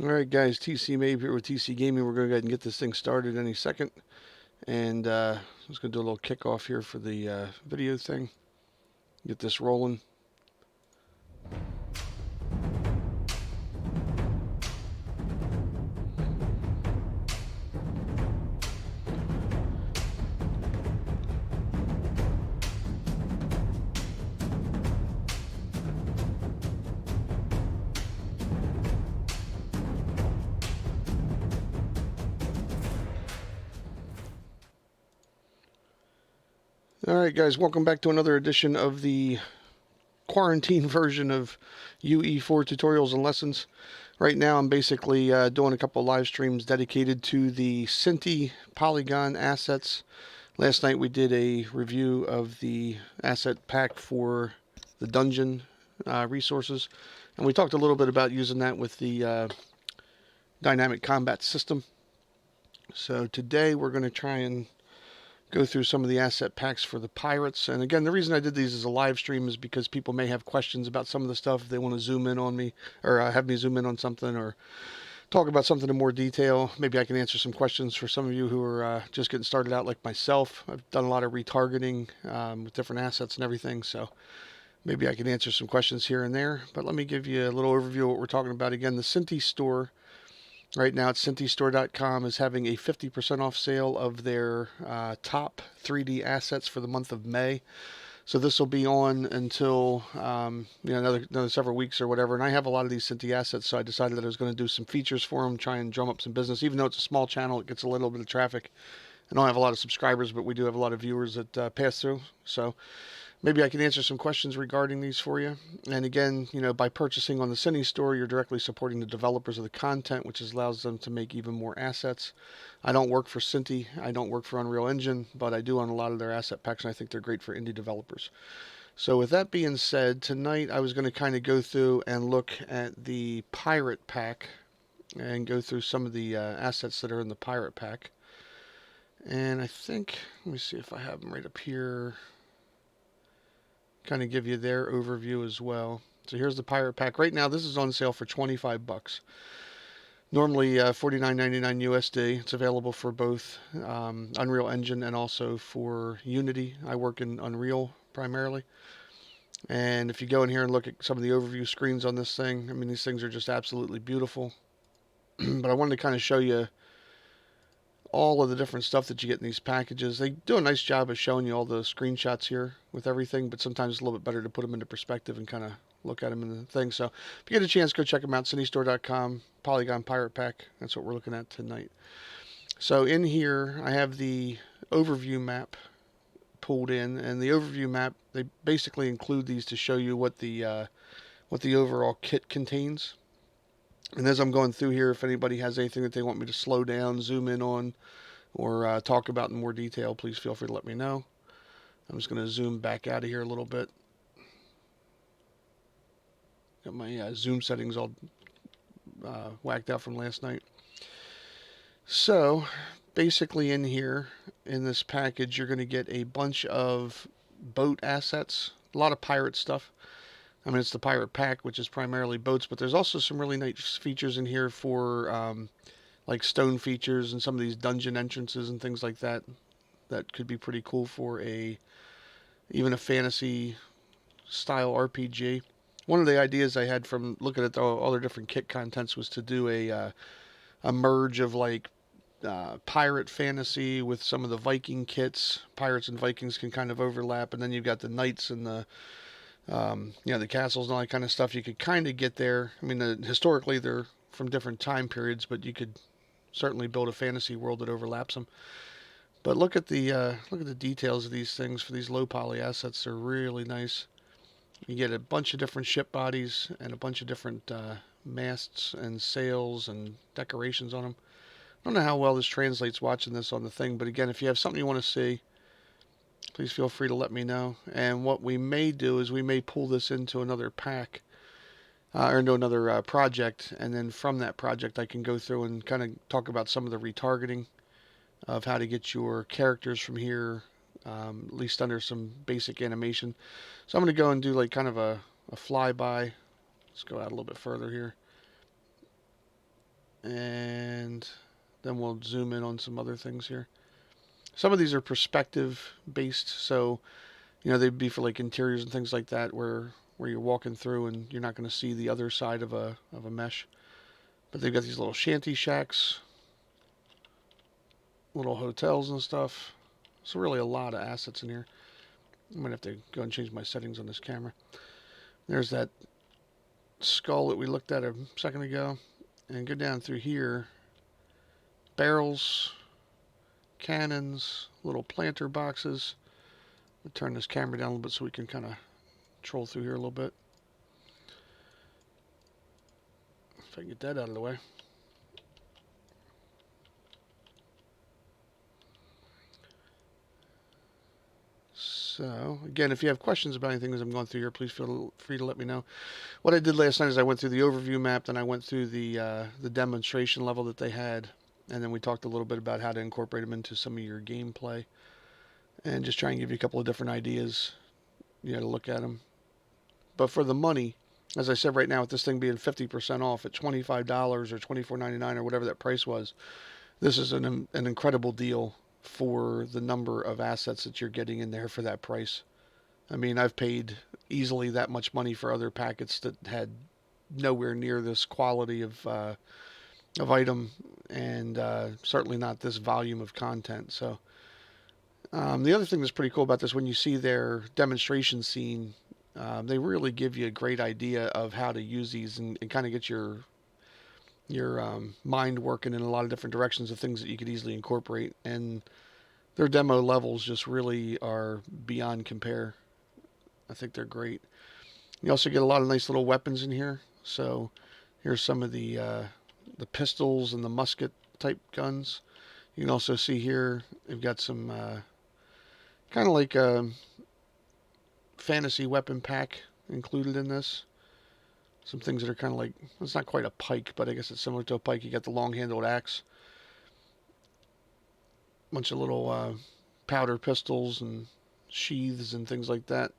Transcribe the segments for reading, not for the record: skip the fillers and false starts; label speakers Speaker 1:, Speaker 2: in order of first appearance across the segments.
Speaker 1: Alright guys, TC Mabe here with TC Gaming. We're going to go ahead and get this thing started any second. And I'm just going to do a little kickoff here for the video thing. Get this rolling. Alright guys, welcome back to another edition of the quarantine version of UE4 tutorials and lessons. Right now I'm basically doing a couple live streams dedicated to the Synty Polygon Assets. Last night we did a review of the asset pack for the dungeon resources, and we talked a little bit about using that with the dynamic combat system. So today we're going to try and go through some of the asset packs for the pirates. And again, the reason I did these as a live stream is because people may have questions about some of the stuff. If they want to zoom in on me, or have me zoom in on something, or talk about something in more detail, maybe I can answer some questions for some of you who are just getting started out like myself. I've done a lot of retargeting with different assets and everything, so maybe I can answer some questions here and there. But let me give you a little overview of what we're talking about. Again, the Synty store right now at syntystore.com is having a 50% off sale of their top 3D assets for the month of May. So this will be on until another several weeks or whatever. And I have a lot of these Synty assets, so I decided that I was going to do some features for them, try and drum up some business. Even though it's a small channel, it gets a little bit of traffic. I don't have a lot of subscribers, but we do have a lot of viewers that pass through. So maybe I can answer some questions regarding these for you. And again, by purchasing on the Synty store, you're directly supporting the developers of the content, which allows them to make even more assets. I don't work for Synty, I don't work for Unreal Engine, but I do own a lot of their asset packs, and I think they're great for indie developers. So with that being said, tonight I was going to kind of go through and look at the pirate pack and go through some of the assets that are in the pirate pack. And I think, let me see if I have them right up here. Kind of give you their overview as well. So here's the pirate pack. Right now, this is on sale for 25 bucks. Normally $49.99 USD. It's available for both Unreal Engine and also for Unity. I work in Unreal primarily. And if you go in here and look at some of the overview screens on this thing, I mean, these things are just absolutely beautiful. But I wanted to kind of show you all of the different stuff that you get in these packages. They do a nice job of showing you all the screenshots here with everything, but sometimes it's a little bit better to put them into perspective and kind of look at them in the thing. So if you get a chance, go check them out. Syntystore.com, Polygon Pirate Pack. That's what we're looking at tonight. So in here, I have the overview map pulled in, and the overview map, they basically include these to show you what the overall kit contains. And as I'm going through here, if anybody has anything that they want me to slow down, zoom in on, or talk about in more detail, please feel free to let me know. I'm just going to zoom back out of here a little bit. Got my zoom settings all whacked out from last night. So basically in here, in this package, you're going to get a bunch of boat assets, a lot of pirate stuff. I mean, it's the pirate pack, which is primarily boats, but there's also some really nice features in here for like stone features and some of these dungeon entrances and things like that. That could be pretty cool for even a fantasy style RPG. One of the ideas I had from looking at all their different kit contents was to do a merge of like pirate fantasy with some of the Viking kits. Pirates and Vikings can kind of overlap, and then you've got the knights and the the castles and all that kind of stuff. You could kind of get there. I mean, historically they're from different time periods, but you could certainly build a fantasy world that overlaps them. But look at the details of these things for these low poly assets. They're really nice. You get a bunch of different ship bodies and a bunch of different masts and sails and decorations on them. I don't know how well this translates watching this on the thing, but again, if you have something you want to see, please feel free to let me know. And what we may do is we may pull this into another pack or into another project, and then from that project I can go through and kind of talk about some of the retargeting of how to get your characters from here, at least under some basic animation. So I'm going to go and do like kind of a flyby. Let's go out a little bit further here. And then we'll zoom in on some other things here. Some of these are perspective based, so they'd be for like interiors and things like that, where you're walking through and you're not going to see the other side of a mesh. But they've got these little shanty shacks, little hotels and stuff. So really a lot of assets in here. I'm gonna have to go and change my settings on this camera. There's that skull that we looked at a second ago, and go down through here. Barrels, cannons, little planter boxes. I'll turn this camera down a little bit so we can kind of troll through here a little bit. If I can get that out of the way. So, again, if you have questions about anything as I'm going through here, please feel free to let me know. What I did last night is I went through the overview map, then I went through the demonstration level that they had, and then we talked a little bit about how to incorporate them into some of your gameplay, and just try and give you a couple of different ideas, to look at them. But for the money, as I said right now, with this thing being 50% off at $25 or $24.99 or whatever that price was, this is an incredible deal for the number of assets that you're getting in there for that price. I mean, I've paid easily that much money for other packets that had nowhere near this quality of item, and certainly not this volume of content. So the other thing that's pretty cool about this, when you see their demonstration scene, they really give you a great idea of how to use these and kind of get your mind working in a lot of different directions of things that you could easily incorporate. And their demo levels just really are beyond compare. I think they're great. You also get a lot of nice little weapons in here. So here's some of the pistols and the musket type guns. You can also see here they've got some kind of like a fantasy weapon pack included in this. Some things that are kind of like, it's not quite a pike, but I guess it's similar to a pike. You got the long-handled axe. Bunch of little powder pistols and sheaths and things like that.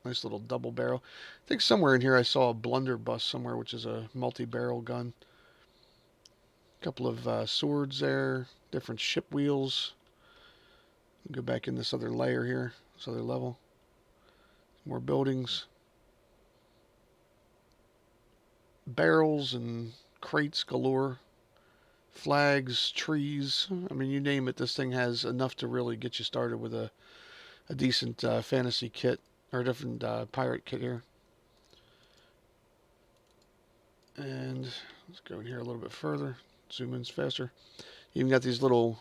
Speaker 1: Nice little double barrel. I think somewhere in here I saw a blunderbuss somewhere, which is a multi-barrel gun. A couple of swords there. Different ship wheels. Go back in this other layer here, this other level. More buildings. Barrels and crates galore. Flags, trees. I mean, you name it, this thing has enough to really get you started with a decent fantasy kit, or a different pirate kit here. And let's go in here a little bit further. Zoom in faster. You even got these little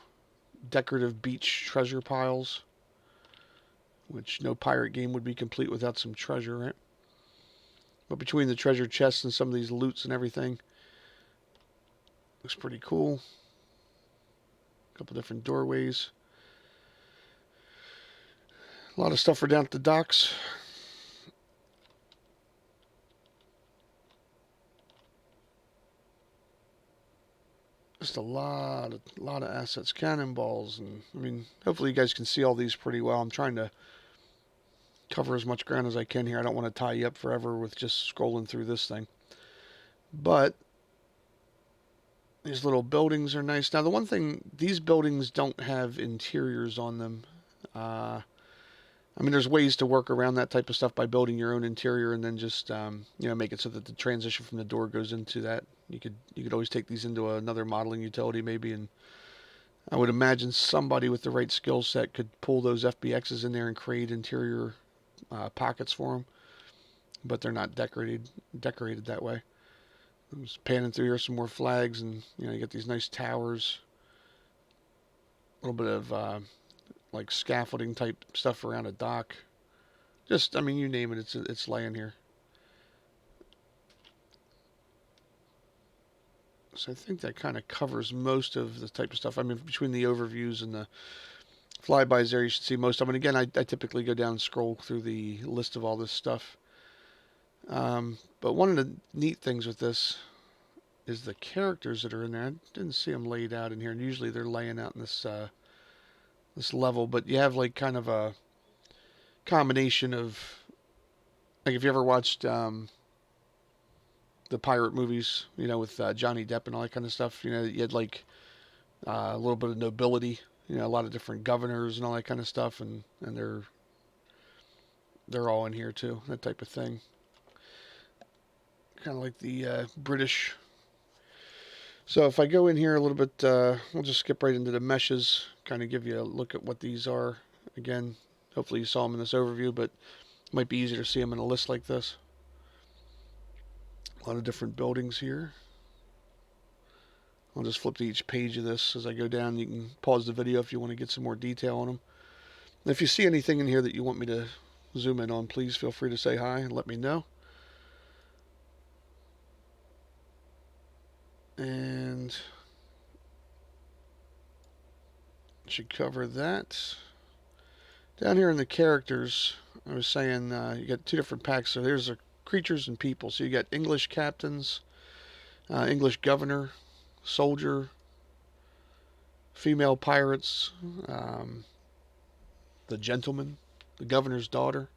Speaker 1: decorative beach treasure piles, which no pirate game would be complete without some treasure, right? But between the treasure chests and some of these loots and everything, looks pretty cool. A couple different doorways. A lot of stuff for down at the docks. Just a lot of assets, cannonballs, and I mean, hopefully you guys can see all these pretty well. I'm trying to cover as much ground as I can here. I don't want to tie you up forever with just scrolling through this thing. But these little buildings are nice. Now, the one thing, these buildings don't have interiors on them. I mean, there's ways to work around that type of stuff by building your own interior and then just, make it so that the transition from the door goes into that. You could always take these into another modeling utility maybe, and I would imagine somebody with the right skill set could pull those FBXs in there and create interior pockets for them, but they're not decorated that way. I'm just panning through here, some more flags, and you get these nice towers, a little bit of like scaffolding type stuff around a dock. Just, I mean, you name it, it's laying here. So I think that kind of covers most of the type of stuff. I mean, between the overviews and the flybys there, you should see most of them. And again, I typically go down and scroll through the list of all this stuff. But one of the neat things with this is the characters that are in there. I didn't see them laid out in here. And usually they're laying out in this level, but you have like kind of a combination of, like, if you ever watched the the pirate movies, you know, with Johnny Depp and all that kind of stuff. You know, you had like a little bit of nobility, you know, a lot of different governors and all that kind of stuff, and they're all in here too, that type of thing. Kind of like the British. So if I go in here a little bit, we'll just skip right into the meshes, kind of give you a look at what these are. Again, hopefully you saw them in this overview, but it might be easier to see them in a list like this. A lot of different buildings here. I'll just flip to each page of this as I go down. You can pause the video if you want to get some more detail on them. If you see anything in here that you want me to zoom in on, please feel free to say hi and let me know. And should cover that. Down here in the characters, I was saying you got two different packs. So there's the creatures and people. So you got English captains, English governor, soldier, female pirates, the gentleman, the governor's daughter.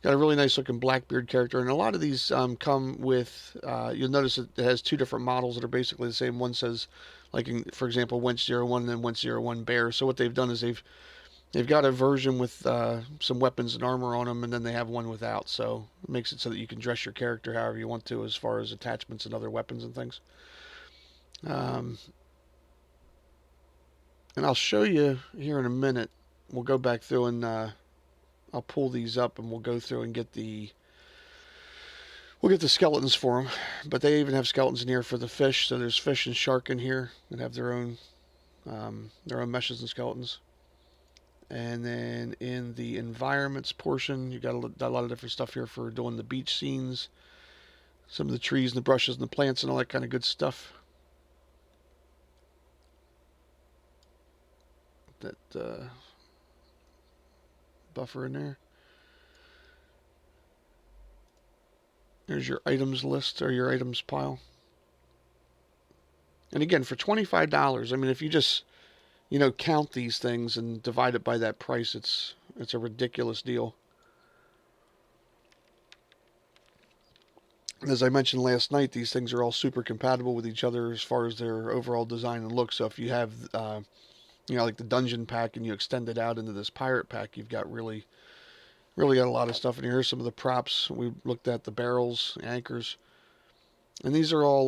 Speaker 1: Got a really nice looking Blackbeard character, and a lot of these come with, you'll notice it has two different models that are basically the same. One says, like, for example, Wench 01 and then Wench 01 Bear. So what they've done is they've got a version with some weapons and armor on them, and then they have one without. So it makes it so that you can dress your character however you want to as far as attachments and other weapons and things. And I'll show you here in a minute. We'll go back through and I'll pull these up and we'll go through and get the skeletons for them. But they even have skeletons in here for the fish. So there's fish and shark in here that have their own meshes and skeletons. And then in the environments portion, you got a lot of different stuff here for doing the beach scenes, some of the trees and the brushes and the plants and all that kind of good stuff. That buffer in there. There's your items list or your items pile. And again, for $25, I mean, if you just, you know, count these things and divide it by that price, it's a ridiculous deal. As I mentioned last night, these things are all super compatible with each other as far as their overall design and look. So if you have, you know, like the dungeon pack and you extend it out into this pirate pack, you've got really got a lot of stuff in here. Here's some of the props. We looked at the barrels, anchors. And these are all,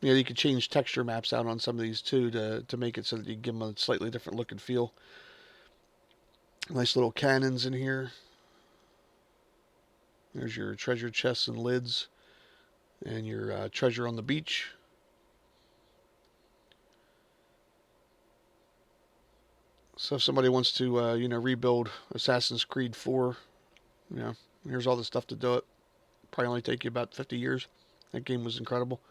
Speaker 1: you know, you could change texture maps out on some of these too to make it so that you give them a slightly different look and feel. Nice little cannons in here. There's your treasure chests and lids. And your treasure on the beach. So if somebody wants to, you know, rebuild Assassin's Creed 4, you know, here's all the stuff to do it. Probably only take you about 50 years. That game was incredible.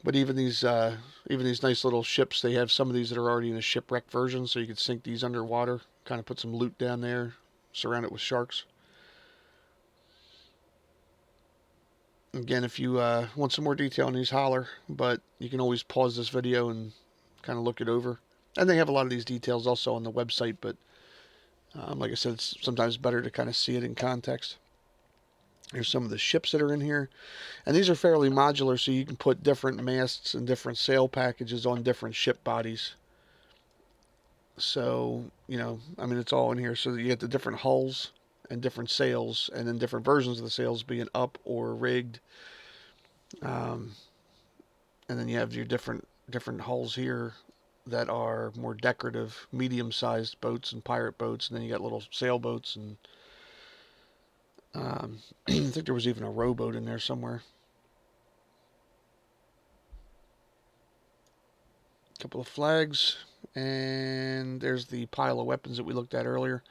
Speaker 1: But even these nice little ships, they have some of these that are already in a shipwreck version, so you could sink these underwater, kind of put some loot down there, surround it with sharks. Again, if you want some more detail on these, holler, but you can always pause this video and kind of look it over. And they have a lot of these details also on the website, but like I said, it's sometimes better to kind of see it in context. Here's some of the ships that are in here. And these are fairly modular, so you can put different masts and different sail packages on different ship bodies. So, you know, I mean, it's all in here. So that you get the different hulls and different sails, and then different versions of the sails being up or rigged. And then you have your different hulls here that are more decorative, medium-sized boats and pirate boats, and then you got little sailboats, and I think there was even a rowboat in there somewhere. A couple of flags, and there's the pile of weapons that we looked at earlier.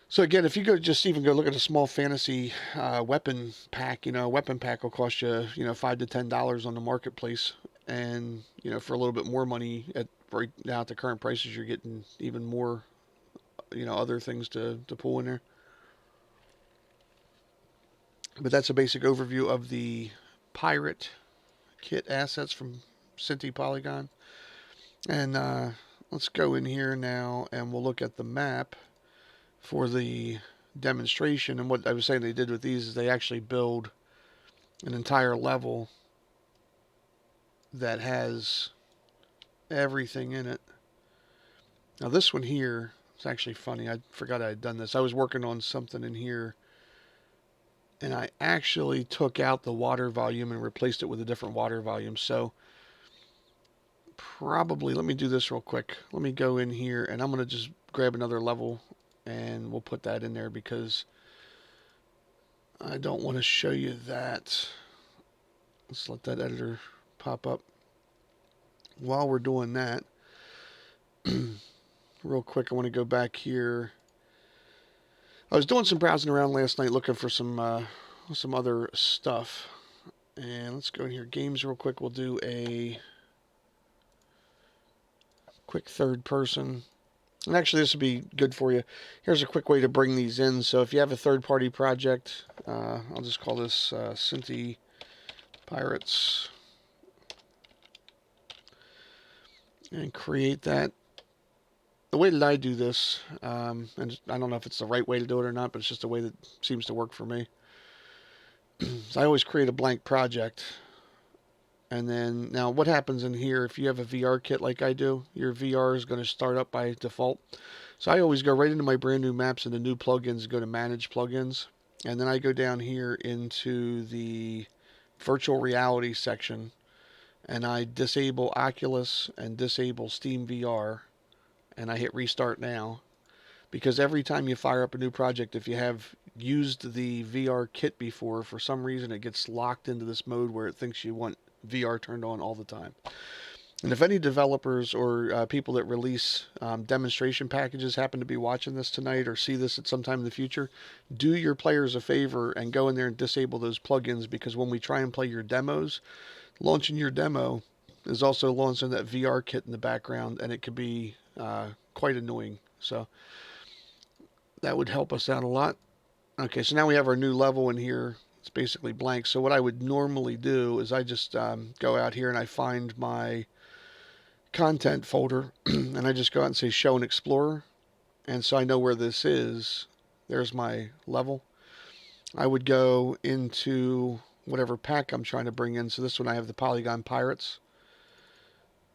Speaker 1: So again, if you go look at a small fantasy weapon pack, you know, a weapon pack will cost you, you know, $5 to $10 on the marketplace, and you know, for a little bit more money right now at the current prices, you're getting even more, you know, other things to pull in there. But that's a basic overview of the pirate kit assets from Synty Polygon, and let's go in here now and we'll look at the map for the demonstration. And what I was saying they did with these is they actually build an entire level that has everything in it. Now this one here, it's actually funny. I forgot I had done this. I was working on something in here, and I actually took out the water volume and replaced it with a different water volume. So probably, let me do this real quick. Let me go in here, and I'm going to just grab another level, and we'll put that in there because I don't want to show you that. Let's let that editor pop up. While we're doing that, real quick, I want to go back here. I was doing some browsing around last night looking for some other stuff. And let's go in here, games real quick. We'll do a quick third person. And actually, this will be good for you. Here's a quick way to bring these in. So if you have a third-party project, I'll just call this Synty Pirates. And create that. The way that I do this, and I don't know if it's the right way to do it or not, but it's just a way that seems to work for me. So I always create a blank project. And then, now what happens in here, if you have a VR kit like I do, your VR is going to start up by default. So I always go right into my brand new maps and the new plugins, go to manage plugins. And then I go down here into the virtual reality section, and I disable Oculus and disable Steam VR, and I hit restart now. Because every time you fire up a new project, if you have used the VR kit before, for some reason it gets locked into this mode where it thinks you want VR turned on all the time. And if any developers or people that release demonstration packages happen to be watching this tonight or see this at some time in the future, do your players a favor and go in there and disable those plugins, because when we try and play your demos, launching your demo is also launching that VR kit in the background, and it could be quite annoying. So that would help us out a lot. Okay, so now we have our new level in here. It's basically blank. So what I would normally do is I just go out here and I find my content folder and I just go out and say show and explorer. And so I know where this is. There's my level. I would go into whatever pack I'm trying to bring in. So this one I have the Polygon Pirates.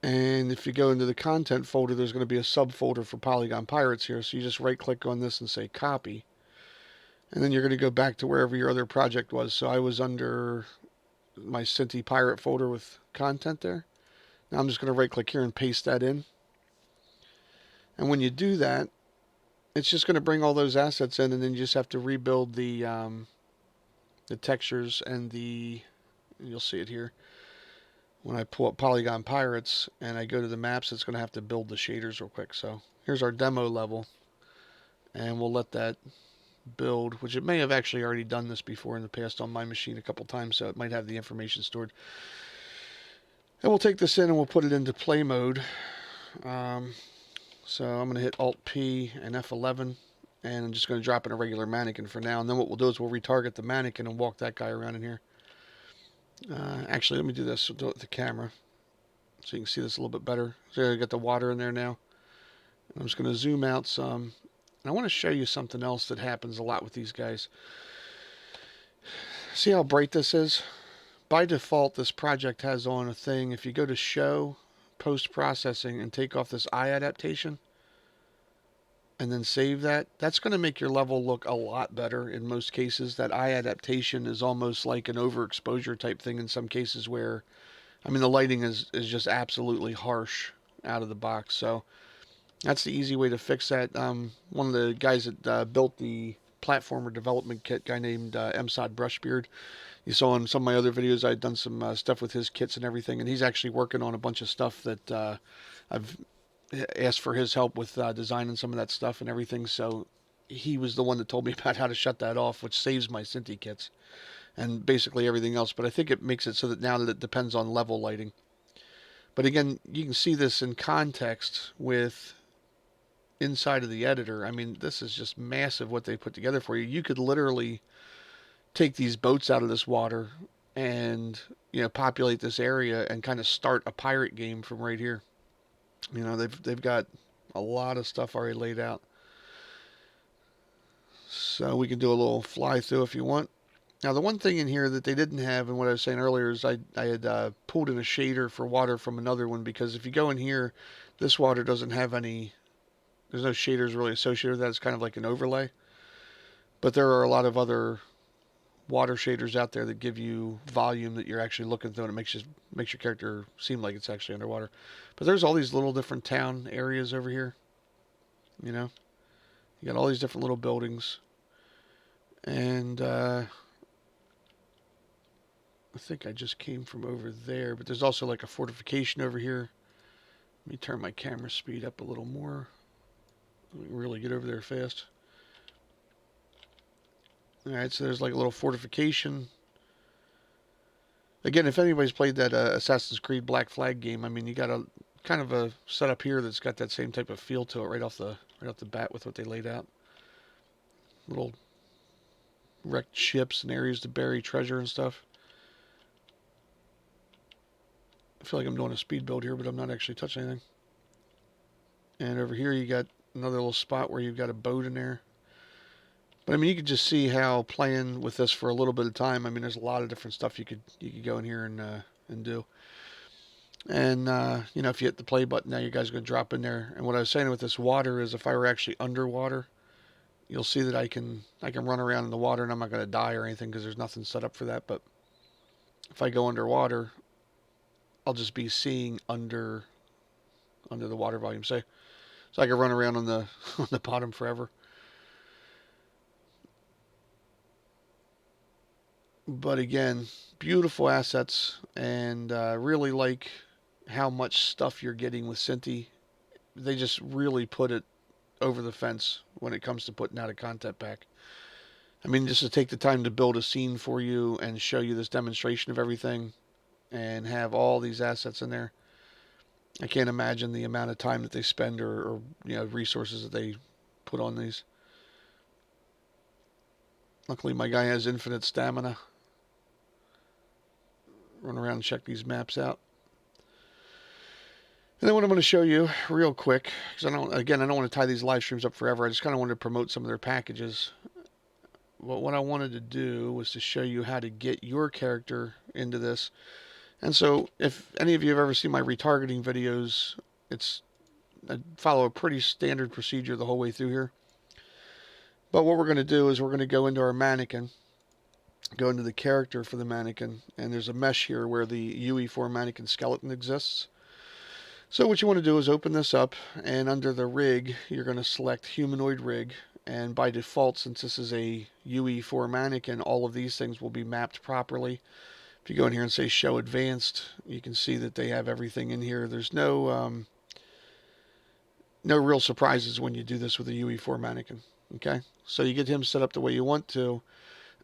Speaker 1: And if you go into the content folder, there's going to be a subfolder for Polygon Pirates here. So you just right click on this and say copy. And then you're going to go back to wherever your other project was. So I was under my Synty Pirate folder with content there. Now I'm just going to right click here and paste that in. And when you do that, it's just going to bring all those assets in, and then you just have to rebuild the textures and you'll see it here. When I pull up Polygon Pirates and I go to the maps, it's going to have to build the shaders real quick. So here's our demo level, and we'll let that build, which it may have actually already done this before in the past on my machine a couple times, so it might have the information stored. And we'll take this in and we'll put it into play mode. So I'm going to hit Alt-P and F11, and I'm just going to drop in a regular mannequin for now. And then what we'll do is we'll retarget the mannequin and walk that guy around in here. Actually, let me do this. We'll do it with the camera so you can see this a little bit better. So I got the water in there now. I'm just going to zoom out some. And I want to show you something else that happens a lot with these guys. See how bright this is? By default, this project has on a thing. If you go to show, post-processing, and take off this eye adaptation, and then save that, that's going to make your level look a lot better in most cases. That eye adaptation is almost like an overexposure type thing in some cases where, I mean, the lighting is just absolutely harsh out of the box. So that's the easy way to fix that. One of the guys that built the platformer development kit, guy named MSOD Brushbeard, you saw in some of my other videos, I'd done some stuff with his kits and everything, and he's actually working on a bunch of stuff that I've asked for his help with designing some of that stuff and everything. So he was the one that told me about how to shut that off, which saves my Synty kits and basically everything else. But I think it makes it so that now that it depends on level lighting. But again, you can see this in context with inside of the editor. I mean, this is just massive what they put together for you. You could literally take these boats out of this water and, you know, populate this area and kind of start a pirate game from right here. You know, they've got a lot of stuff already laid out. So we can do a little fly through if you want. Now the one thing in here that they didn't have, and what I was saying earlier, is I had pulled in a shader for water from another one, because if you go in here, this water doesn't have any, there's no shaders really associated with that. It's kind of like an overlay. But there are a lot of other water shaders out there that give you volume that you're actually looking through, and it makes your character seem like it's actually underwater. But there's all these little different town areas over here. You know, you got all these different little buildings, and I think I just came from over there, but there's also like a fortification over here. Let me turn my camera speed up a little more. Let me really get over there fast. Alright, so there's like a little fortification. Again, if anybody's played that Assassin's Creed Black Flag game, I mean, you got a kind of a setup here that's got that same type of feel to it right off the bat with what they laid out. Little wrecked ships and areas to bury treasure and stuff. I feel like I'm doing a speed build here, but I'm not actually touching anything. And over here you got another little spot where you've got a boat in there. But I mean, you could just see how playing with this for a little bit of time, I mean, there's a lot of different stuff you could go in here and do. And you know, if you hit the play button now, you guys are going to drop in there. And what I was saying with this water is, if I were actually underwater, you'll see that I can run around in the water and I'm not going to die or anything, because there's nothing set up for that. But if I go underwater, I'll just be seeing under the water volume. So I can run around on the on the bottom forever. But again, beautiful assets, and really like how much stuff you're getting with Synty. They just really put it over the fence when it comes to putting out a content pack. I mean, just to take the time to build a scene for you and show you this demonstration of everything and have all these assets in there. I can't imagine the amount of time that they spend, or you know, resources that they put on these. Luckily, my guy has infinite stamina. Run around and check these maps out. And then what I'm going to show you real quick, because I don't want to tie these live streams up forever. I just kind of wanted to promote some of their packages. But what I wanted to do was to show you how to get your character into this. And so if any of you have ever seen my retargeting videos, I follow a pretty standard procedure the whole way through here. But what we're going to do is we're going to go into our mannequin, go into the character for the mannequin, and there's a mesh here where the UE4 mannequin skeleton exists. So what you want to do is open this up, and under the rig, you're going to select humanoid rig. And by default, since this is a UE4 mannequin, all of these things will be mapped properly. If you go in here and say show advanced, you can see that they have everything in here. There's no real surprises when you do this with a UE4 mannequin. Okay, so you get him set up the way you want to.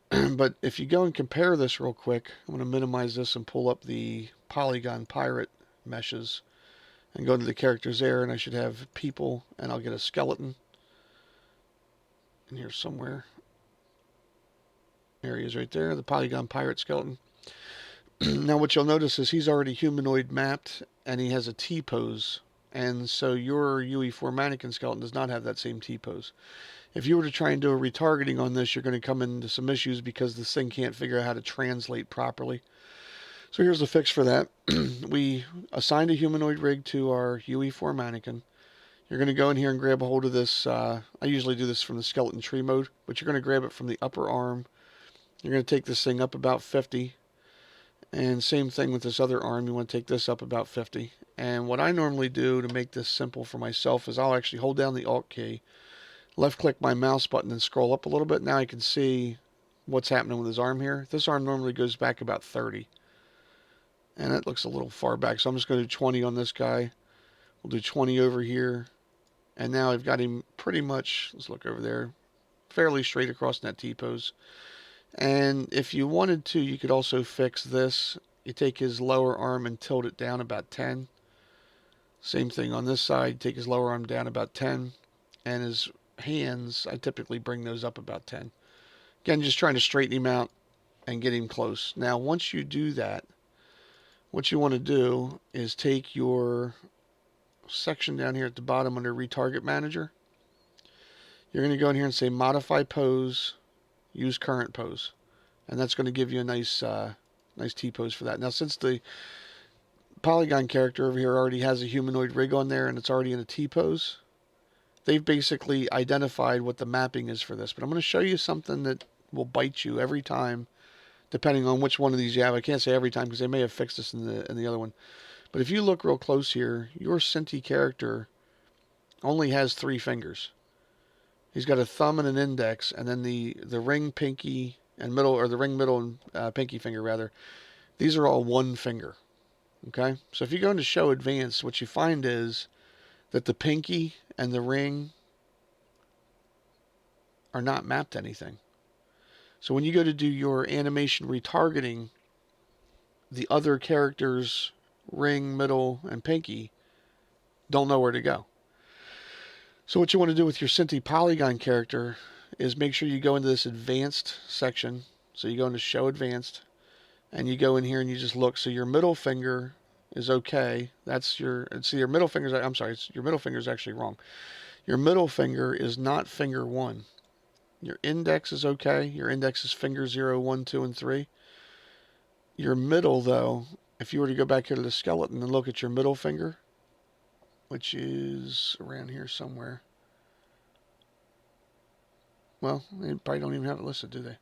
Speaker 1: But if you go and compare this real quick, I'm going to minimize this and pull up the Polygon Pirate meshes and go to the characters there, and I should have people, and I'll get a skeleton in here somewhere. There he is right there, the Polygon Pirate skeleton. Now what you'll notice is he's already humanoid mapped, and he has a T-pose, and so your UE4 mannequin skeleton does not have that same T-pose. If you were to try and do a retargeting on this, you're going to come into some issues because this thing can't figure out how to translate properly. So here's the fix for that. We assigned a humanoid rig to our UE4 mannequin. You're going to go in here and grab a hold of this. I usually do this from the skeleton tree mode, but you're going to grab it from the upper arm. You're going to take this thing up about 50. And same thing with this other arm. You want to take this up about 50. And what I normally do to make this simple for myself is I'll actually hold down the Alt key, left click my mouse button, and scroll up a little bit. Now I can see what's happening with his arm here. This arm normally goes back about 30. And that looks a little far back. So I'm just going to do 20 on this guy. We'll do 20 over here. And now I've got him pretty much, let's look over there, fairly straight across in that T-pose. And if you wanted to, you could also fix this. You take his lower arm and tilt it down about 10. Same thing on this side. Take his lower arm down about 10. And his hands, I typically bring those up about 10. Again, just trying to straighten him out and get him close. Now, once you do that, what you want to do is take your section down here at the bottom under Retarget Manager. you're going to go in here and say modify pose, use current pose. And that's going to give you a nice nice T-pose for that. Now, since the polygon character over here already has a humanoid rig on there and it's already in a T-pose, they've basically identified what the mapping is for this. But I'm going to show you something that will bite you every time, depending on which one of these you have. I can't say every time because they may have fixed this in the other one. But if you look real close here, your Synty character only has 3 fingers. He's got a thumb and an index, and then the ring, pinky, and middle, or the ring, middle, and pinky finger rather. These are all 1 finger. Okay, so if you go into Show Advanced, what you find is that the pinky and the ring are not mapped to anything. So when you go to do your animation retargeting, the other characters, ring, middle, and pinky, don't know where to go. So what you want to do with your Synty Polygon character is make sure you go into this advanced section. So you go into Show Advanced, and you go in here and you just look. So your middle finger is okay. That's your, see, your middle finger, I'm sorry, your middle finger is actually wrong. Your middle finger is not finger 1. Your index is okay. Your index is finger 0, 1, 2, and 3. Your middle, though, if you were to go back here to the skeleton and look at your middle finger, which is around here somewhere. Well, they probably don't even have it listed, do they?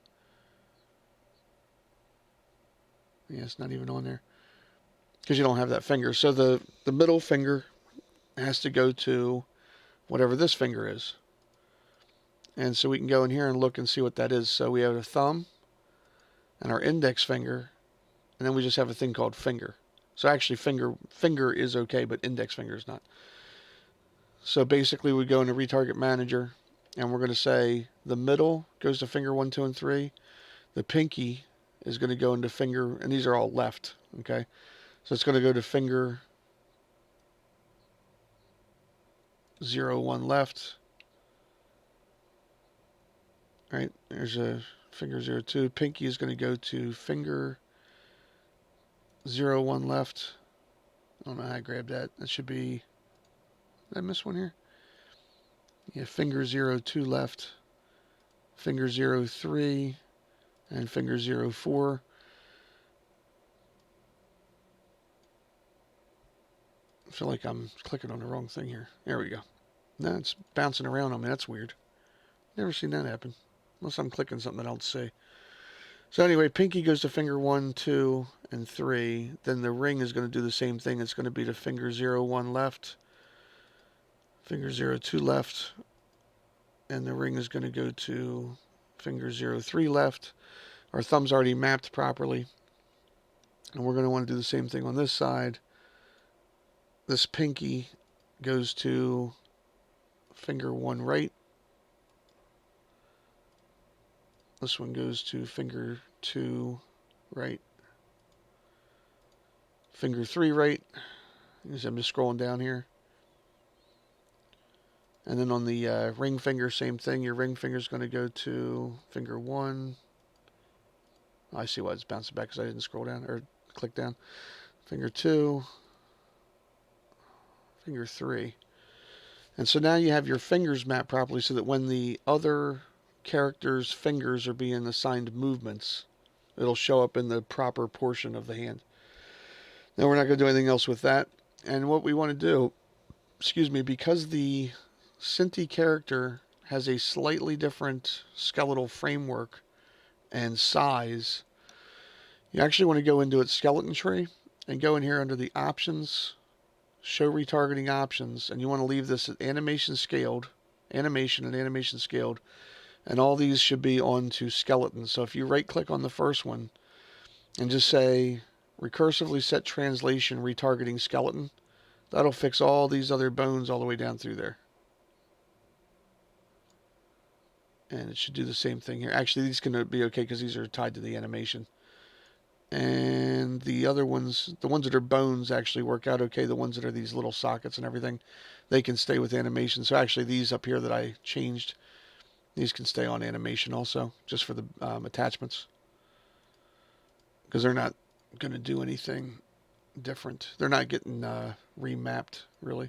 Speaker 1: Yeah, it's not even on there because you don't have that finger. So the middle finger has to go to whatever this finger is. And so we can go in here and look and see what that is. So we have a thumb and our index finger, and then we just have a thing called finger. So actually finger is okay, but index finger is not. So basically we go into Retarget Manager, and we're going to say the middle goes to finger 1, 2, and 3. The pinky is going to go into finger, and these are all left, okay? So it's going to go to finger 0, 1 left. All right, there's a finger 0, 2. Pinky is going to go to finger 0, 1 left. I don't know how I grabbed that. That should be, did I miss one here? Yeah, finger 0, 2 left, finger 0, 3, and finger 0, 4. I feel like I'm clicking on the wrong thing here. There we go. No, it's bouncing around on me. That's weird. Never seen that happen. Unless I'm clicking something I don't see. So anyway, pinky goes to finger 1, 2, and 3. Then the ring is going to do the same thing. It's going to be to finger 0, 1 left, finger 0, 2 left, and the ring is going to go to finger 0, 3 left. Our thumb's already mapped properly. And we're going to want to do the same thing on this side. This pinky goes to finger 1 right. This one goes to finger 2 right. Finger 3 right. I'm just scrolling down here. And then on the ring finger, same thing. Your ring finger is going to go to finger 1. Oh, I see why it's bouncing back because I didn't scroll down or click down. Finger 2. Finger 3. And so now you have your fingers mapped properly so that when the other characters' fingers are being assigned movements, it'll show up in the proper portion of the hand. Now we're not going to do anything else with that. And what we want to do, because the Synty character has a slightly different skeletal framework and size, you actually want to go into its skeleton tree and go in here under the options, show retargeting options, and you want to leave this at animation scaled, animation and animation scaled, and all these should be on to skeleton. So if you right click on the first one and just say recursively set translation retargeting skeleton, that'll fix all these other bones all the way down through there. And it should do the same thing here. Actually, these can be okay because these are tied to the animation. And the other ones, the ones that are bones, actually work out okay. The ones that are these little sockets and everything, they can stay with animation. So actually these up here that I changed, these can stay on animation also, just for the attachments. Because they're not going to do anything different. They're not getting remapped, really.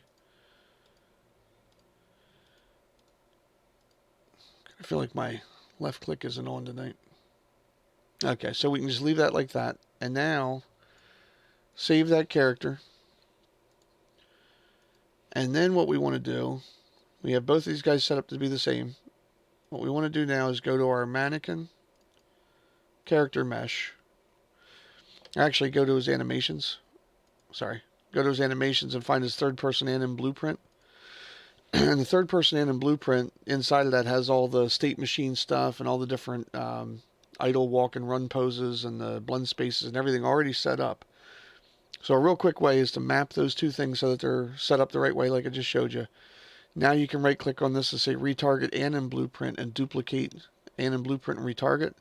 Speaker 1: I feel like my left click isn't on tonight. Okay, so we can just leave that like that. And now, save that character. And then what we want to do, we have both these guys set up to be the same. What we want to do now is go to our mannequin character mesh. Actually, go to his animations. Sorry. Go to his animations and find his third person anim blueprint. And the third person anim blueprint, inside of that has all the state machine stuff and all the different idle, walk, and run poses and the blend spaces and everything already set up. So a real quick way is to map those two things so that they're set up the right way like I just showed you. Now you can right click on this and say retarget anim blueprint and duplicate anim blueprint and retarget.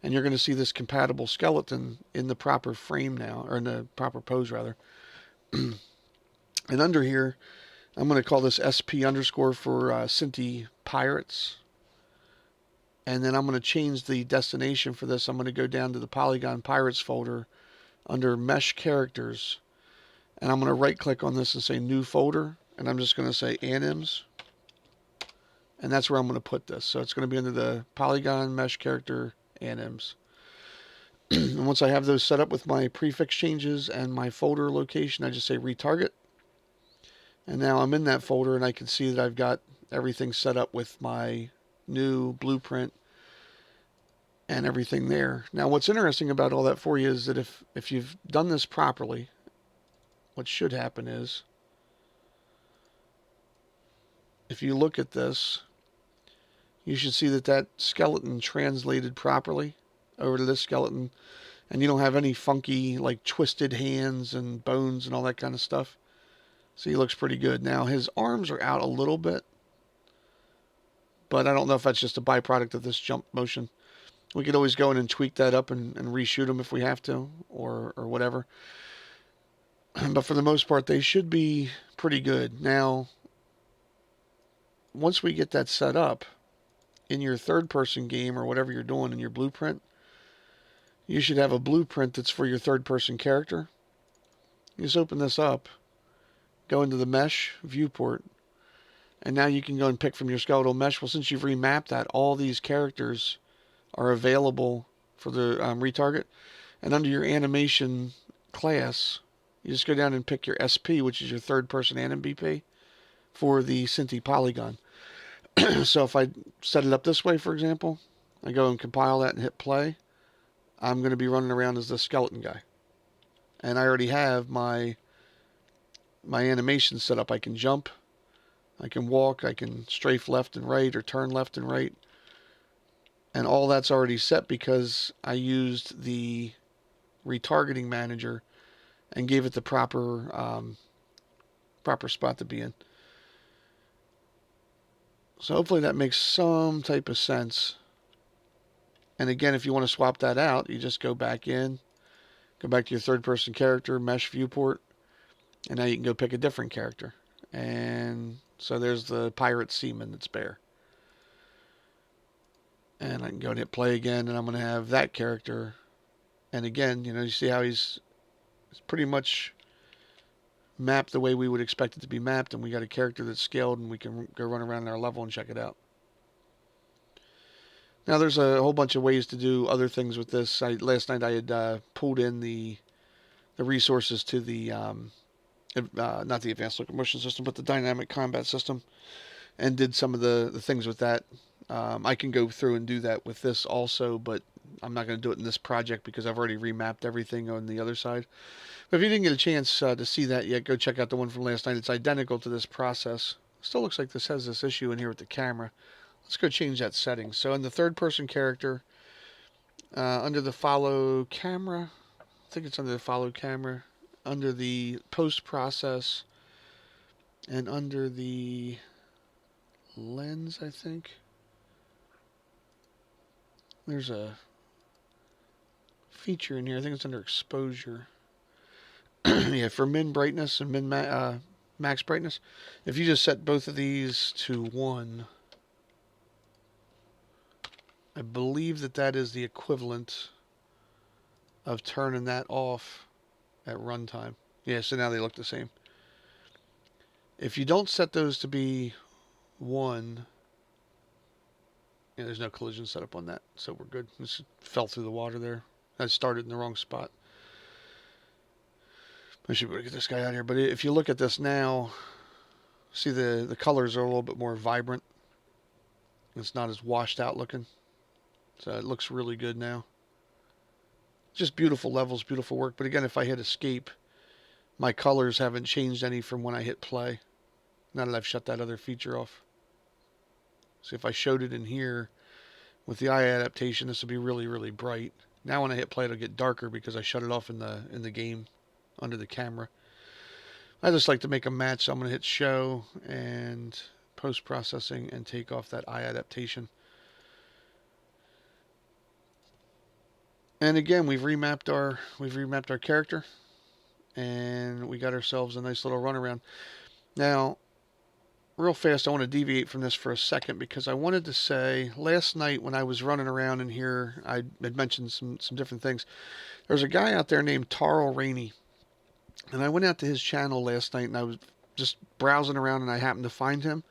Speaker 1: And you're going to see this compatible skeleton in the proper frame now, or in the proper pose rather. And under here, I'm going to call this SP underscore for Synty Pirates. And then I'm going to change the destination for this. I'm going to go down to the Polygon Pirates folder under Mesh Characters. And I'm going to right click on this and say New Folder. And I'm just going to say Anims. And that's where I'm going to put this. So it's going to be under the Polygon Mesh Character Anims. And once I have those set up with my prefix changes and my folder location, I just say Retarget. And now I'm in that folder and I can see that I've got everything set up with my new blueprint and everything there. Now what's interesting about all that for you is that if you've done this properly, what should happen is, if you look at this, you should see that that skeleton translated properly over to this skeleton, and you don't have any funky like twisted hands and bones and all that kind of stuff. So he looks pretty good. Now his arms are out a little bit, but I don't know if that's just a byproduct of this jump motion. We could always go in and tweak that up and reshoot them if we have to, or whatever. But for the most part, they should be pretty good. Now, once we get that set up in your third-person game or whatever you're doing in your blueprint, you should have a blueprint that's for your third-person character. You just open this up, go into the mesh viewport, and now you can go and pick from your skeletal mesh. Well, since you've remapped that, all these characters are available for the retarget. And under your animation class, you just go down and pick your SP, which is your third-person anim BP, for the Synty Polygon. So if I set it up this way, for example, I go and compile that and hit play, I'm going to be running around as the skeleton guy. And I already have my animation set up. I can jump, I can walk, I can strafe left and right or turn left and right. And all that's already set because I used the Retargeting Manager and gave it the proper spot to be in. So hopefully that makes some type of sense. And again, if you want to swap that out, you just go back in, go back to your third-person character, mesh viewport, and now you can go pick a different character. And so there's the pirate seaman that's bare. And I can go and hit play again, and I'm going to have that character. And again, you see how he's pretty much mapped the way we would expect it to be mapped, and we got a character that's scaled, and we can go run around in our level and check it out. Now there's a whole bunch of ways to do other things with this. Last night I had pulled in the resources to the not the advanced locomotion system, but the dynamic combat system, and did some of the things with that. I can go through and do that with this also, but I'm not going to do it in this project because I've already remapped everything on the other side. But if you didn't get a chance to see that yet, go check out the one from last night. It's identical to this process. Still looks like this has this issue in here with the camera. Let's go change that setting. So in the third-person character, under the follow camera, I think it's under the follow camera, under the post process, and under the lens, I think. There's a feature in here. I think it's under exposure. Yeah, for min brightness and max brightness. If you just set both of these to 1, I believe that is the equivalent of turning that off at runtime. Yeah, so now they look the same. If you don't set those to be 1, Yeah, there's no collision setup on that, so we're good. This fell through the water there. I started in the wrong spot. I should be able to get this guy out here. But if you look at this now, see the colors are a little bit more vibrant. It's not as washed out looking. So it looks really good now. Just beautiful levels, beautiful work. But again, if I hit escape, my colors haven't changed any from when I hit play. Now that I've shut that other feature off. See, if I showed it in here with the eye adaptation, this would be really, really bright. Now when I hit play, it'll get darker because I shut it off in the game under the camera. I just like to make a match, so I'm going to hit show and post-processing and take off that eye adaptation. And again, we've remapped our character, and we got ourselves a nice little runaround. Now, real fast, I want to deviate from this for a second because I wanted to say last night when I was running around in here, I had mentioned some different things. There's a guy out there named Tarl Rainey, and I went out to his channel last night and I was just browsing around and I happened to find him.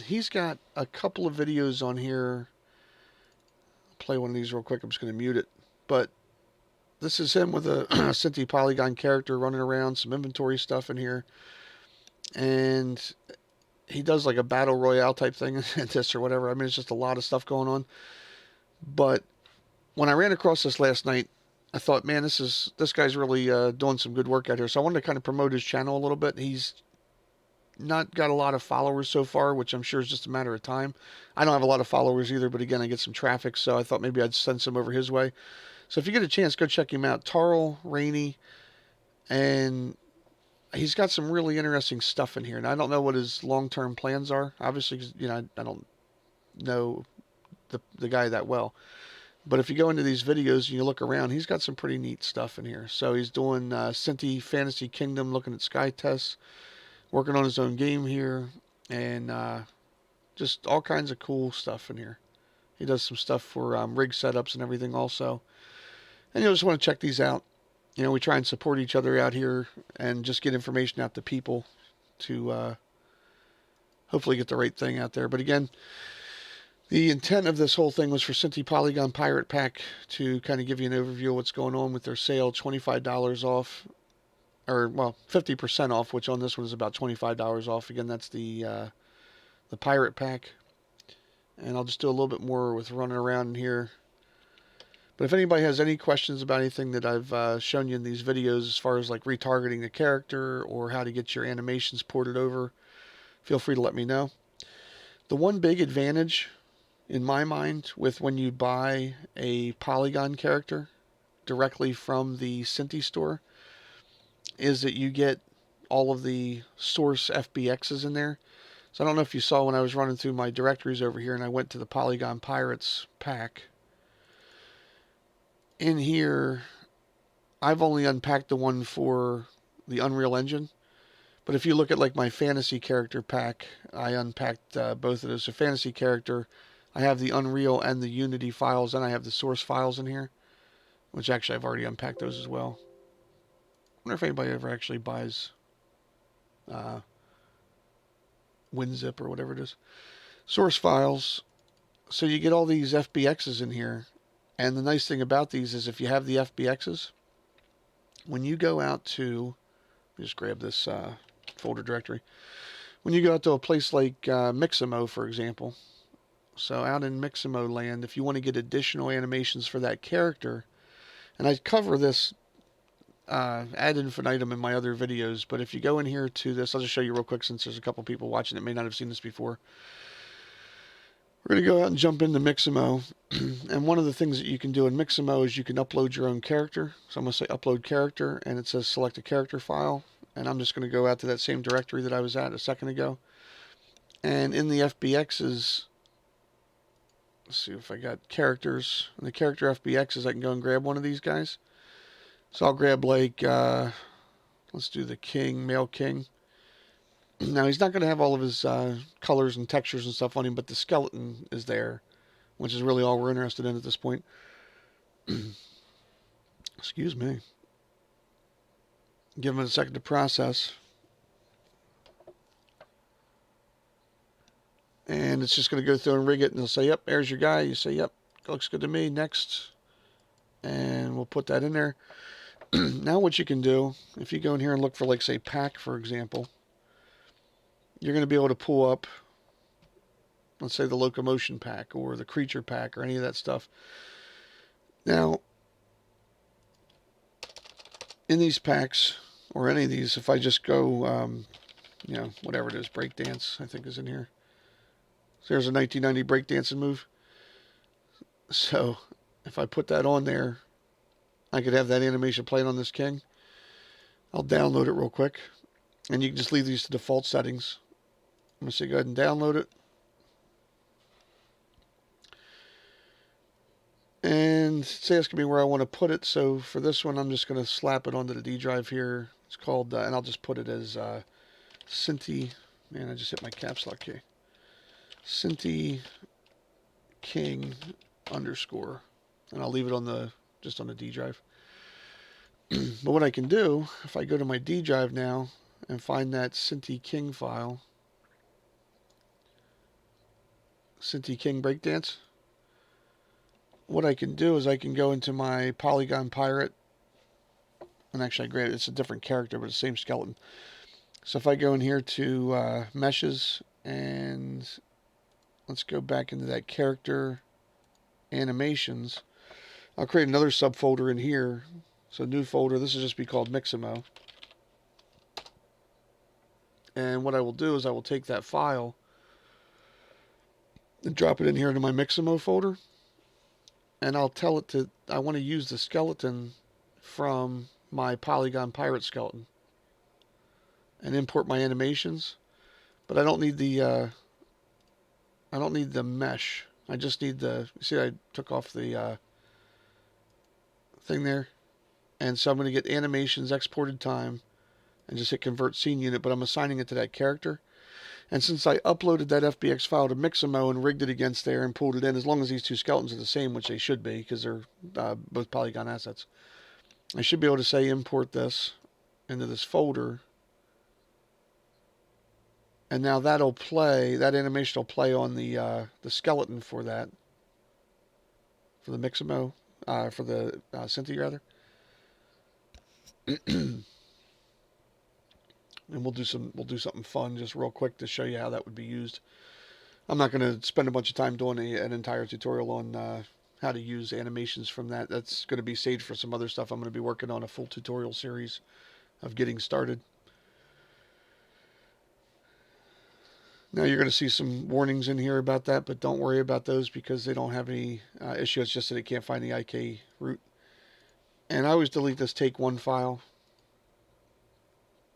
Speaker 1: He's got a couple of videos on here. I'll play one of these real quick. I'm just going to mute it. But this is him with a Synty Polygon character running around, some inventory stuff in here. And he does like a battle royale type thing in this or whatever. I mean, it's just a lot of stuff going on. But when I ran across this last night, I thought, man, this guy's really doing some good work out here. So I wanted to kind of promote his channel a little bit. He's not got a lot of followers so far, which I'm sure is just a matter of time. I don't have a lot of followers either, but again, I get some traffic, so I thought maybe I'd send some over his way. So if you get a chance, go check him out. Tarl Rainey, and he's got some really interesting stuff in here. And I don't know what his long-term plans are. Obviously, you know, I don't know the guy that well. But if you go into these videos and you look around, he's got some pretty neat stuff in here. So he's doing Synty Fantasy Kingdom, looking at sky tests, working on his own game here, and just all kinds of cool stuff in here. He does some stuff for rig setups and everything also. And you just want to check these out. You know, we try and support each other out here and just get information out to people to hopefully get the right thing out there. But again, the intent of this whole thing was for Synty Polygon Pirate Pack to kind of give you an overview of what's going on with their sale. $25 off, or well, 50% off, which on this one is about $25 off. Again, that's the Pirate Pack. And I'll just do a little bit more with running around in here. But if anybody has any questions about anything that I've shown you in these videos as far as like retargeting the character or how to get your animations ported over, feel free to let me know. The one big advantage in my mind with when you buy a Polygon character directly from the Synty store is that you get all of the source FBXs in there. So I don't know if you saw when I was running through my directories over here and I went to the Polygon Pirates pack. In here, I've only unpacked the one for the Unreal Engine. But if you look at like my fantasy character pack, I unpacked both of those. So fantasy character, I have the Unreal and the Unity files, and I have the source files in here, which actually I've already unpacked those as well. I wonder if anybody ever actually buys WinZip or whatever it is. Source files. So you get all these FBXs in here. And the nice thing about these is if you have the FBXs, when you go out to, just grab this folder directory. When you go out to a place like Mixamo, for example, so out in Mixamo land, if you want to get additional animations for that character, and I cover this ad infinitum in my other videos, but if you go in here to this, I'll just show you real quick since there's a couple people watching that may not have seen this before. We're going to go out and jump into Mixamo, and one of the things that you can do in Mixamo is you can upload your own character. So I'm going to say upload character, and it says select a character file, and I'm just going to go out to that same directory that I was at a second ago. And in the FBXs, let's see if I got characters. In the character FBXs, I can go and grab one of these guys. So I'll grab like, let's do the king, male king. Now, he's not going to have all of his colors and textures and stuff on him, but the skeleton is there, which is really all we're interested in at this point. Excuse me. Give him a second to process. And it's just going to go through and rig it, and it'll say, yep, there's your guy. You say, yep, looks good to me, next. And we'll put that in there. Now what you can do, if you go in here and look for, like, say, pack, for example, you're going to be able to pull up, let's say, the locomotion pack or the creature pack or any of that stuff. Now, in these packs, or any of these, if I just go, whatever it is, breakdance, I think is in here. So there's a 1990 breakdancing move. So if I put that on there, I could have that animation playing on this king. I'll download it real quick. And you can just leave these to default settings. I'm going to say go ahead and download it. And it's asking me where I want to put it. So for this one, I'm just going to slap it onto the D drive here. It's called, and I'll just put it as Synty. Man, I just hit my caps lock key. Synty King _. And I'll leave it just on the D drive. But what I can do, if I go to my D drive now and find that Synty King file, Synty King Breakdance, what I can do is I can go into my Polygon Pirate, and actually I grab it, it's a different character, but it's the same skeleton. So if I go in here to meshes, and let's go back into that character animations, I'll create another subfolder in here. So new folder, this will just be called Mixamo. And what I will do is I will take that file and drop it in here into my Mixamo folder. And I'll tell it I want to use the skeleton from my Polygon Pirate skeleton and import my animations. But I don't need the mesh. I just need see, I took off the thing there. And so I'm going to get animations exported time and just hit convert scene unit, but I'm assigning it to that character. And since I uploaded that FBX file to Mixamo and rigged it against there and pulled it in, as long as these two skeletons are the same, which they should be because they're both Polygon assets, I should be able to say import this into this folder. And now that'll play, that animation will play on the skeleton for that, for the Mixamo, for the Synty rather. And we'll do something fun just real quick to show you how that would be used. I'm not going to spend a bunch of time doing an entire tutorial on how to use animations from that. That's going to be saved for some other stuff. I'm going to be working on a full tutorial series of getting started. Now you're going to see some warnings in here about that, but don't worry about those because they don't have any issue. It's just that it can't find the IK root. And I always delete this take one file.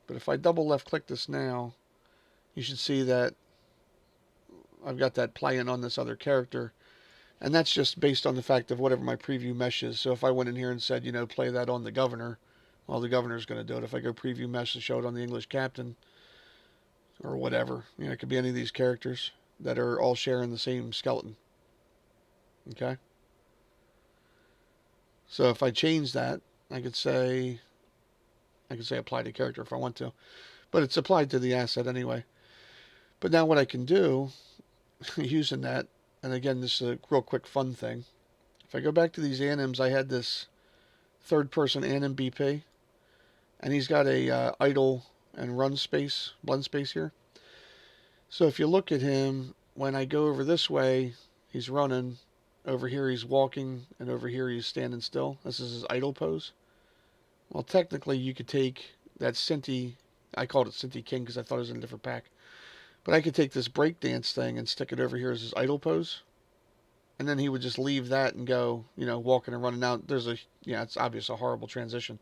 Speaker 1: But if I double left click this now, you should see that I've got that playing on this other character. And that's just based on the fact of whatever my preview mesh is. So if I went in here and said, play that on the governor, well, the governor's going to do it. If I go preview mesh and show it on the English captain or whatever, it could be any of these characters that are all sharing the same skeleton. Okay? So if I change that, I could say apply to character if I want to. But it's applied to the asset anyway. But now what I can do using that, and again, this is a real quick fun thing. If I go back to these anims, I had this third person anim BP, and he's got a idle and run space, blend space here. So if you look at him, when I go over this way, he's running. Over here he's walking, and over here he's standing still. This is his idle pose. Well, technically you could take that Synty, I called it Synty King because I thought it was in a different pack. But I could take this breakdance thing and stick it over here as his idle pose. And then he would just leave that and go, walking and running out. It's obvious a horrible transition.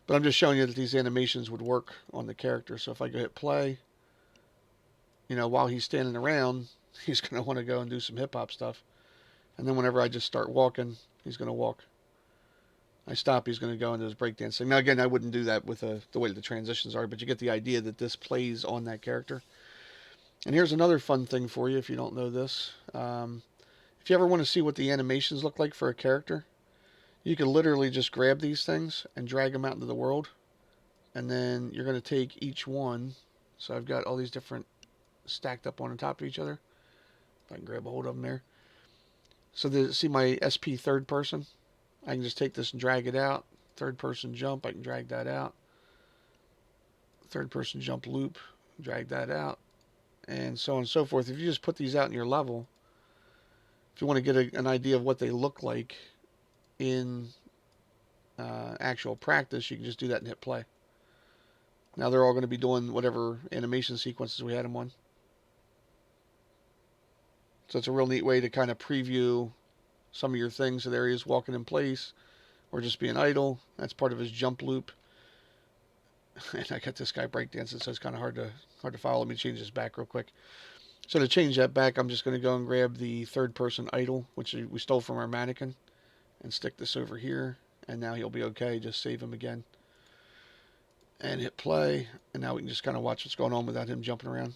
Speaker 1: But I'm just showing you that these animations would work on the character. So if I go hit play, while he's standing around, he's going to want to go and do some hip hop stuff. And then whenever I just start walking, he's going to walk. I stop, he's going to go into his breakdance thing. Now again, I wouldn't do that with the way the transitions are, but you get the idea that this plays on that character. And here's another fun thing for you if you don't know this. If you ever want to see what the animations look like for a character, you can literally just grab these things and drag them out into the world. And then you're going to take each one. So I've got all these different stacked up on the top of each other. If I can grab a hold of them there. So see my SP third person? I can just take this and drag it out. Third person jump, I can drag that out. Third person jump loop, drag that out. And so on and so forth. If you just put these out in your level, if you want to get an idea of what they look like in actual practice, you can just do that and hit play. Now they're all going to be doing whatever animation sequences we had them on. So it's a real neat way to kind of preview some of your things. So there he is walking in place or just being idle. That's part of his jump loop. And I got this guy breakdancing, so it's kind of hard to follow. Let me change this back real quick. So to change that back, I'm just going to go and grab the third person idle, which we stole from our mannequin, and stick this over here. And now he'll be okay. Just save him again. And hit play. And now we can just kind of watch what's going on without him jumping around.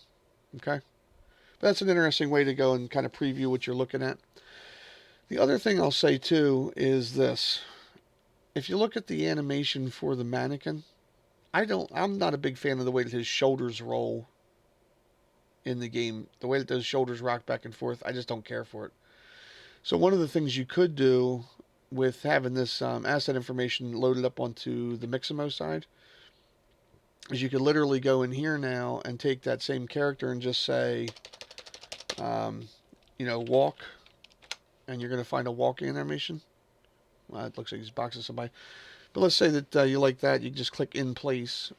Speaker 1: Okay? But that's an interesting way to go and kind of preview what you're looking at. The other thing I'll say too is this. If you look at the animation for the mannequin, I'm not a big fan of the way that his shoulders roll in the game. The way that those shoulders rock back and forth, I just don't care for it. So one of the things you could do with having this asset information loaded up onto the Mixamo side is you could literally go in here now and take that same character and just say, walk, and you're going to find a walking animation. It looks like he's boxing somebody. But let's say that you like that. You can just click in place.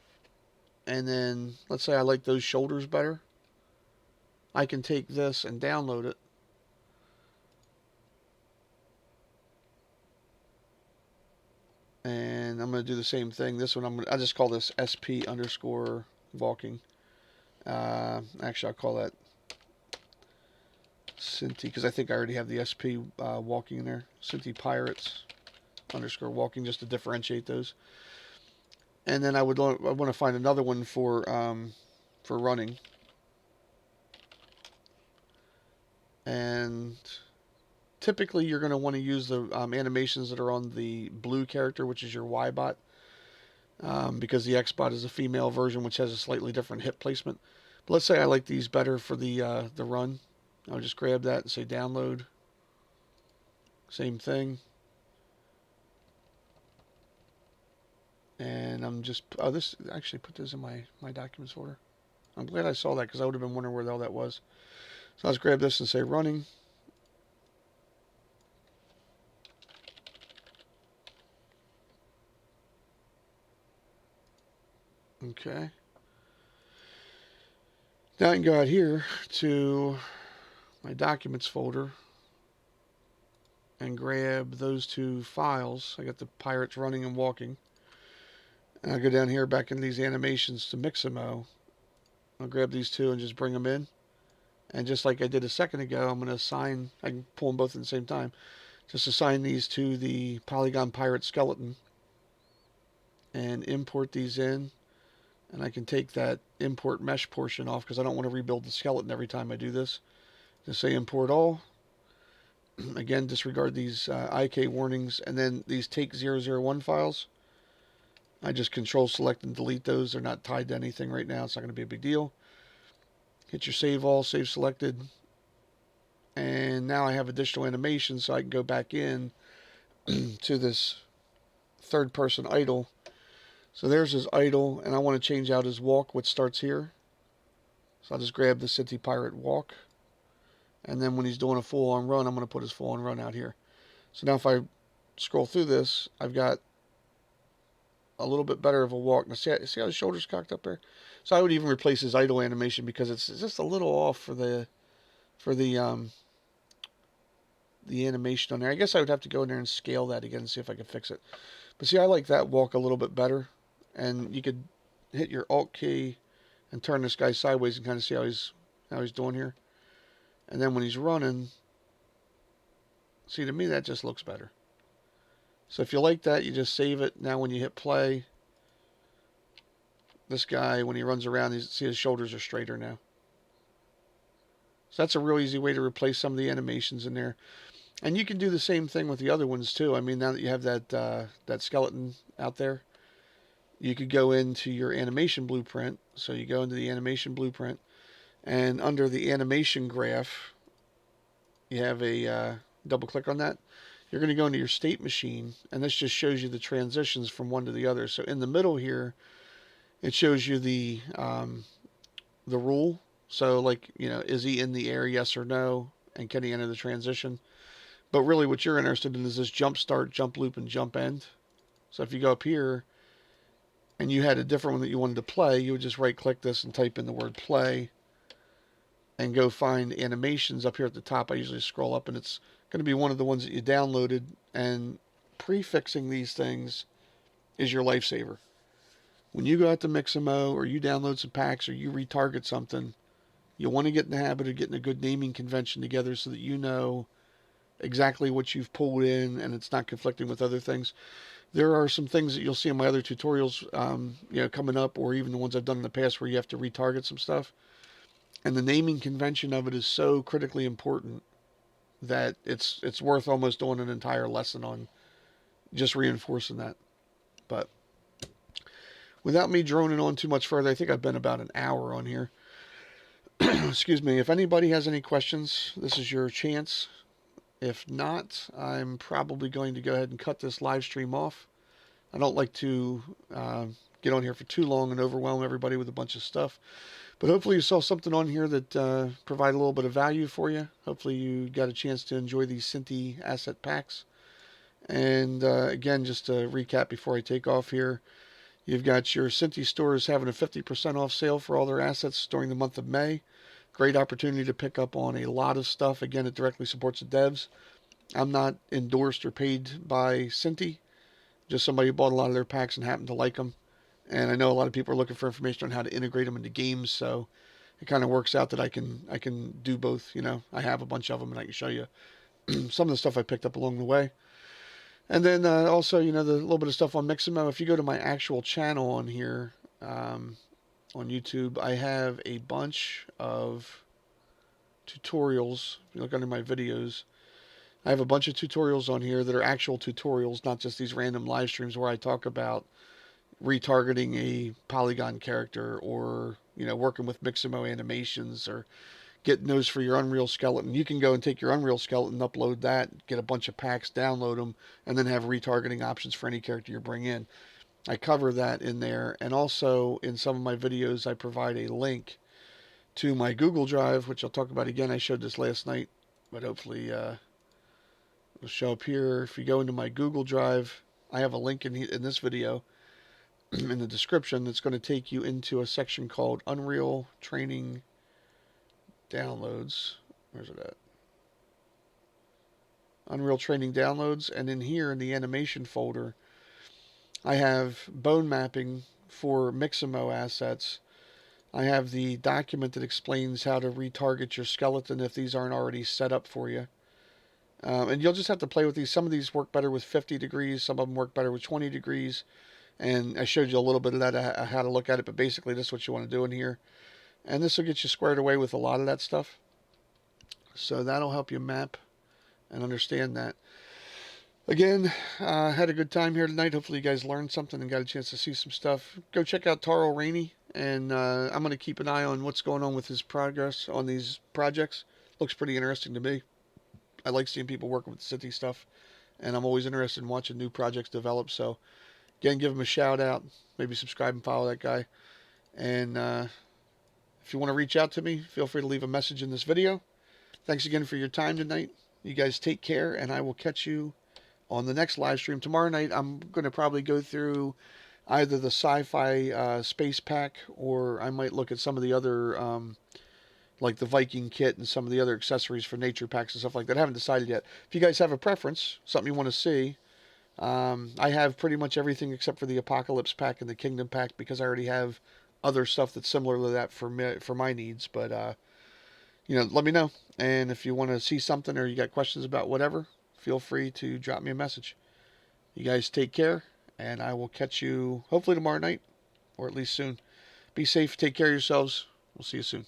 Speaker 1: And then let's say I like those shoulders better. I can take this and download it. And I'm going to do the same thing. This one, I'll just call this SP underscore walking. Actually, I'll call that Synty, because I think I already have the SP walking in there. Synty Pirates underscore walking, just to differentiate those. And then I want to find another one for running. And typically you're going to want to use the animations that are on the blue character, which is your Y-bot, because the X-bot is a female version, which has a slightly different hip placement. But let's say I like these better for the run. I'll just grab that and say download. Same thing. And I'm just, this actually put this in my documents folder. I'm glad I saw that, because I would have been wondering where the hell that was. So let's grab this and say running. Okay. Now I can go out here to my documents folder and grab those two files. I got the pirates running and walking. And I'll go down here back in these animations to Mixamo. I'll grab these two and just bring them in. And just like I did a second ago, I'm going to assign, I can pull them both at the same time, just assign these to the Polygon Pirate skeleton and import these in. And I can take that import mesh portion off, because I don't want to rebuild the skeleton every time I do this. Just say import all. Again, disregard these IK warnings. And then these take 001 files, I just control select and delete those. They're not tied to anything right now. It's not going to be a big deal. Hit your save all, save selected. And now I have additional animation, so I can go back in to this third person idle. So there's his idle, and I want to change out his walk, which starts here. So I'll just grab the Synty Pirate walk. And then when he's doing a full on run, I'm going to put his full on run out here. So now if I scroll through this, I've got a little bit better of a walk. Now see how his shoulders cocked up there? So I would even replace his idle animation, because it's just a little off for the animation on there. I guess I would have to go in there and scale that again and see if I can fix it. But see, I like that walk a little bit better. And you could hit your Alt key and turn this guy sideways and kind of see how he's doing here. And then when he's running, see, to me that just looks better. So if you like that, you just save it. Now when you hit play, this guy, when he runs around, see his shoulders are straighter now. So that's a real easy way to replace some of the animations in there. And you can do the same thing with the other ones too. I mean, now that you have that skeleton out there, you could go into your animation blueprint. So you go into the animation blueprint, and under the animation graph, you have a double click on that, you're going to go into your state machine, and this just shows you the transitions from one to the other. So in the middle here, it shows you the rule. So like, is he in the air, yes or no, and can he enter the transition? But really what you're interested in is this jump start, jump loop, and jump end. So if you go up here and you had a different one that you wanted to play, you would just right click this and type in the word play and go find animations up here at the top. I usually scroll up and it's going to be one of the ones that you downloaded, and prefixing these things is your lifesaver. When you go out to Mixamo or you download some packs or you retarget something, you want to get in the habit of getting a good naming convention together so that you know exactly what you've pulled in and it's not conflicting with other things. There are some things that you'll see in my other tutorials, coming up, or even the ones I've done in the past where you have to retarget some stuff. And the naming convention of it is so critically important that it's worth almost doing an entire lesson on just reinforcing that. But without me droning on too much further, I think I've been about an hour on here. Excuse me. If anybody has any questions, this is your chance. If not, I'm probably going to go ahead and cut this live stream off. I don't like to get on here for too long and overwhelm everybody with a bunch of stuff. But hopefully you saw something on here that provided a little bit of value for you. Hopefully you got a chance to enjoy these Synty asset packs. And again, just to recap before I take off here, you've got your Synty stores having a 50% off sale for all their assets during the month of May. Great opportunity to pick up on a lot of stuff. Again, it directly supports the devs. I'm not endorsed or paid by Synty. Just somebody who bought a lot of their packs and happened to like them. And I know a lot of people are looking for information on how to integrate them into games, so it kind of works out that I can do both. I have a bunch of them, and I can show you some of the stuff I picked up along the way. And then also, the little bit of stuff on Mixamo. If you go to my actual channel on here, on YouTube, I have a bunch of tutorials. If you look under my videos, I have a bunch of tutorials on here that are actual tutorials, not just these random live streams where I talk about retargeting a Polygon character, or working with Mixamo animations, or getting those for your Unreal skeleton. You can go and take your Unreal skeleton, upload that, get a bunch of packs, download them, and then have retargeting options for any character you bring in. I cover that in there, and also in some of my videos I provide a link to my Google Drive, which I'll talk about again. I showed this last night, but hopefully it'll show up here. If you go into my Google Drive, I have a link in this video in the description that's going to take you into a section called Unreal Training Downloads. Where's it at? Unreal Training Downloads. And in here in the animation folder, I have bone mapping for Mixamo assets. I have the document that explains how to retarget your skeleton if these aren't already set up for you. And you'll just have to play with these. Some of these work better with 50 degrees. Some of them work better with 20 degrees. And I showed you a little bit of that, how to look at it, but basically this is what you want to do in here. And this will get you squared away with a lot of that stuff. So that'll help you map and understand that. Again, had a good time here tonight. Hopefully you guys learned something and got a chance to see some stuff. Go check out Taro Rainey, and I'm going to keep an eye on what's going on with his progress on these projects. Looks pretty interesting to me. I like seeing people working with the Synty stuff, and I'm always interested in watching new projects develop. So again, give him a shout out. Maybe subscribe and follow that guy. And if you want to reach out to me, feel free to leave a message in this video. Thanks again for your time tonight. You guys take care, and I will catch you on the next live stream. Tomorrow night, I'm going to probably go through either the sci-fi space pack, or I might look at some of the other, like the Viking kit and some of the other accessories for nature packs and stuff like that. I haven't decided yet. If you guys have a preference, something you want to see, I have pretty much everything except for the Apocalypse pack and the Kingdom pack, because I already have other stuff that's similar to that for my needs. But let me know. And if you want to see something or you got questions about whatever, feel free to drop me a message. You guys take care, and I will catch you hopefully tomorrow night, or at least soon. Be safe. Take care of yourselves. We'll see you soon.